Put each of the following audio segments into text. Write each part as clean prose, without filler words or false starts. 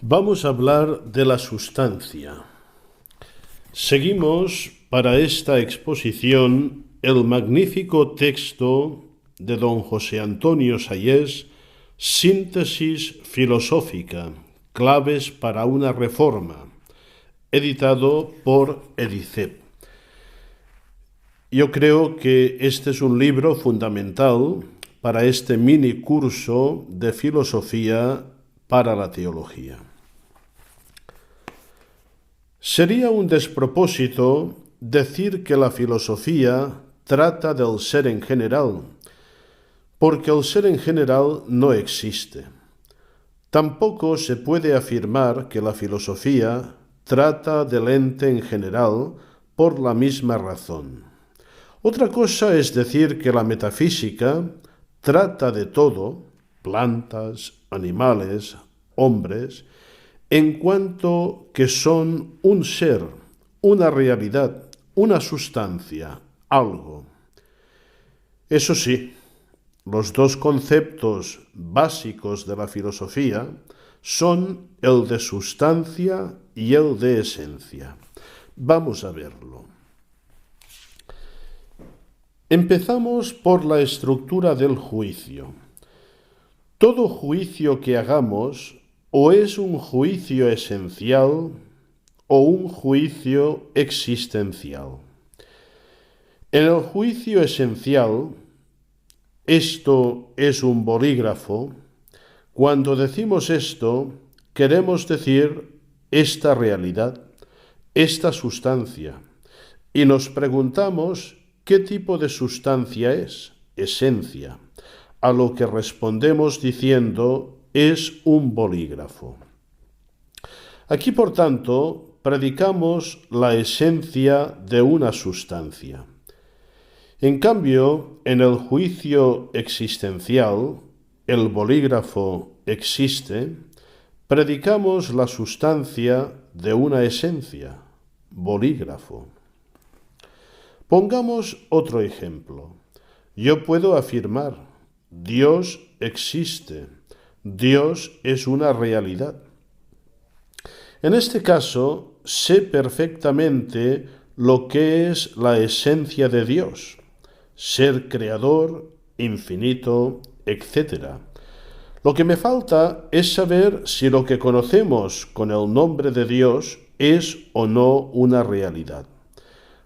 Vamos a hablar de la sustancia. Seguimos para esta exposición el magnífico texto de don José Antonio Sayés, Síntesis filosófica, claves para una reforma, editado por Edicep. Yo creo que este es un libro fundamental para este mini curso de filosofía para la teología. Sería un despropósito decir que la filosofía trata del ser en general, porque el ser en general no existe. Tampoco se puede afirmar que la filosofía trata del ente en general por la misma razón. Otra cosa es decir que la metafísica trata de todo, plantas, animales, hombres, en cuanto que son un ser, una realidad, una sustancia, algo. Eso sí, los dos conceptos básicos de la filosofía son el de sustancia y el de esencia. Vamos a verlo. Empezamos por la estructura del juicio. Todo juicio que hagamos o es un juicio esencial o un juicio existencial. En el juicio esencial, esto es un bolígrafo. Cuando decimos esto, queremos decir esta realidad, esta sustancia, y nos preguntamos qué tipo de sustancia es, esencia, a lo que respondemos diciendo es un bolígrafo. Aquí, por tanto, predicamos la esencia de una sustancia. En cambio, en el juicio existencial, el bolígrafo existe, predicamos la sustancia de una esencia, bolígrafo. Pongamos otro ejemplo. Yo puedo afirmar, Dios existe. Dios es una realidad. En este caso, sé perfectamente lo que es la esencia de Dios, ser creador, infinito, etc. Lo que me falta es saber si lo que conocemos con el nombre de Dios es o no una realidad.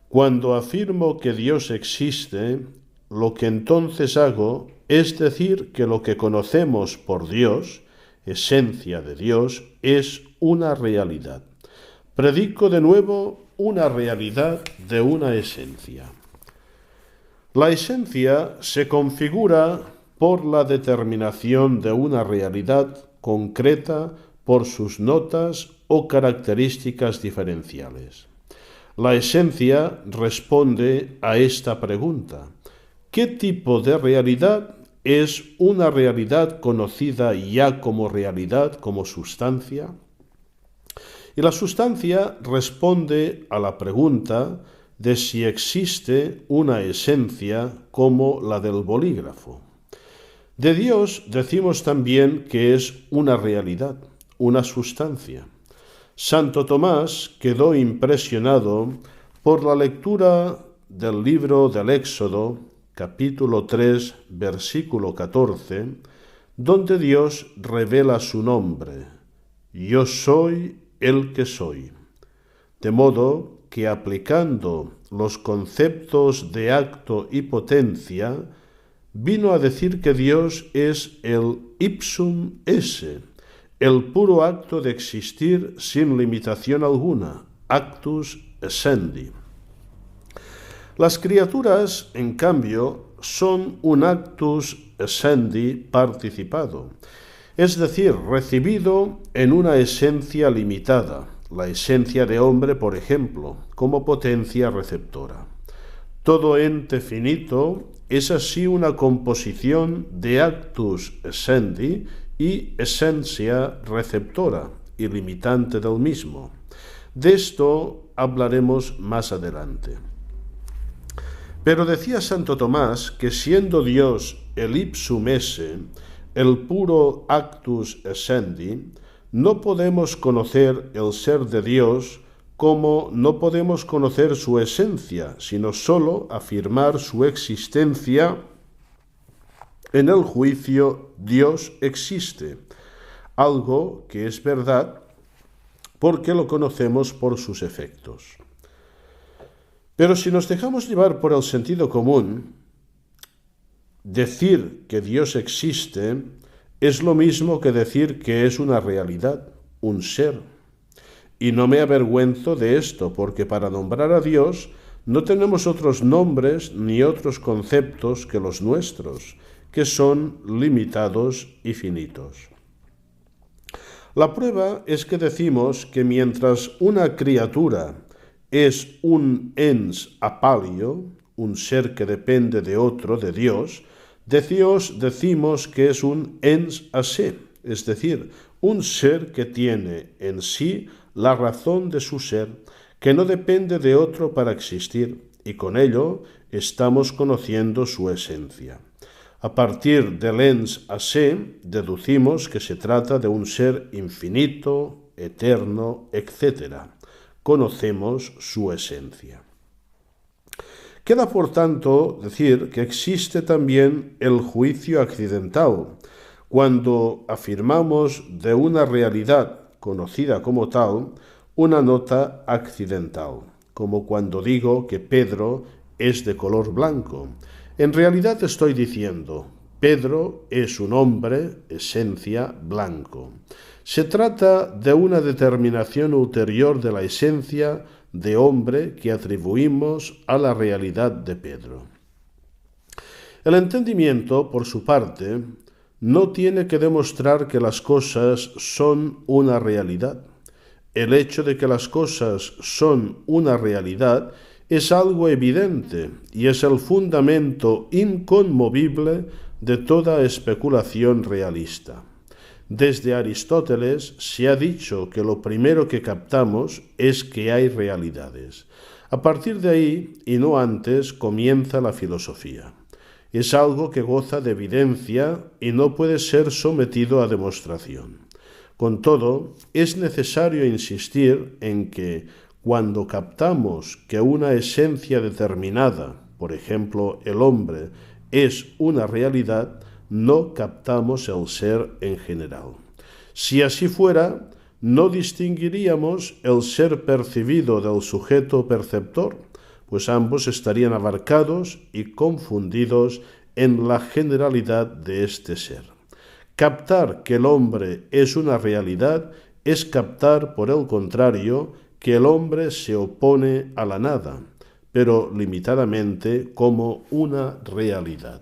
Cuando afirmo que Dios existe, lo que entonces hago es decir que lo que conocemos por Dios, esencia de Dios, es una realidad. Predico de nuevo una realidad de una esencia. La esencia se configura por la determinación de una realidad concreta por sus notas o características diferenciales. La esencia responde a esta pregunta: ¿qué tipo de realidad es una realidad conocida ya como realidad, como sustancia? Y la sustancia responde a la pregunta de si existe una esencia como la del bolígrafo. De Dios decimos también que es una realidad, una sustancia. Santo Tomás quedó impresionado por la lectura del libro del Éxodo, capítulo 3, versículo 14, donde Dios revela su nombre: Yo soy el que soy. De modo que aplicando los conceptos de acto y potencia, vino a decir que Dios es el ipsum esse, el puro acto de existir sin limitación alguna, actus essendi. Las criaturas, en cambio, son un actus essendi participado, es decir, recibido en una esencia limitada, la esencia de hombre, por ejemplo, como potencia receptora. Todo ente finito es así una composición de actus essendi y esencia receptora y limitante del mismo. De esto hablaremos más adelante. Pero decía Santo Tomás que siendo Dios el ipsum esse, el puro actus essendi, no podemos conocer el ser de Dios como no podemos conocer su esencia, sino sólo afirmar su existencia. En el juicio, Dios existe, algo que es verdad porque lo conocemos por sus efectos. Pero si nos dejamos llevar por el sentido común, decir que Dios existe es lo mismo que decir que es una realidad, un ser. Y no me avergüenzo de esto, porque para nombrar a Dios no tenemos otros nombres ni otros conceptos que los nuestros, que son limitados y finitos. La prueba es que decimos que mientras una criatura es un ens apalio, un ser que depende de otro, de Dios decimos que es un ens a se, es decir, un ser que tiene en sí la razón de su ser, que no depende de otro para existir, y con ello estamos conociendo su esencia. A partir del ens a se, deducimos que se trata de un ser infinito, eterno, etc. Conocemos su esencia. Queda, por tanto, decir que existe también el juicio accidental, cuando afirmamos de una realidad conocida como tal una nota accidental, como cuando digo que Pedro es de color blanco. En realidad estoy diciendo, Pedro es un hombre, esencia, blanco. Se trata de una determinación ulterior de la esencia de hombre que atribuimos a la realidad de Pedro. El entendimiento, por su parte, no tiene que demostrar que las cosas son una realidad. El hecho de que las cosas son una realidad es algo evidente y es el fundamento inconmovible de toda especulación realista. Desde Aristóteles se ha dicho que lo primero que captamos es que hay realidades. A partir de ahí, y no antes, comienza la filosofía. Es algo que goza de evidencia y no puede ser sometido a demostración. Con todo, es necesario insistir en que cuando captamos que una esencia determinada, por ejemplo, el hombre, es una realidad, no captamos el ser en general. Si así fuera, no distinguiríamos el ser percibido del sujeto perceptor, pues ambos estarían abarcados y confundidos en la generalidad de este ser. Captar que el hombre es una realidad es captar, por el contrario, que el hombre se opone a la nada, pero limitadamente como una realidad.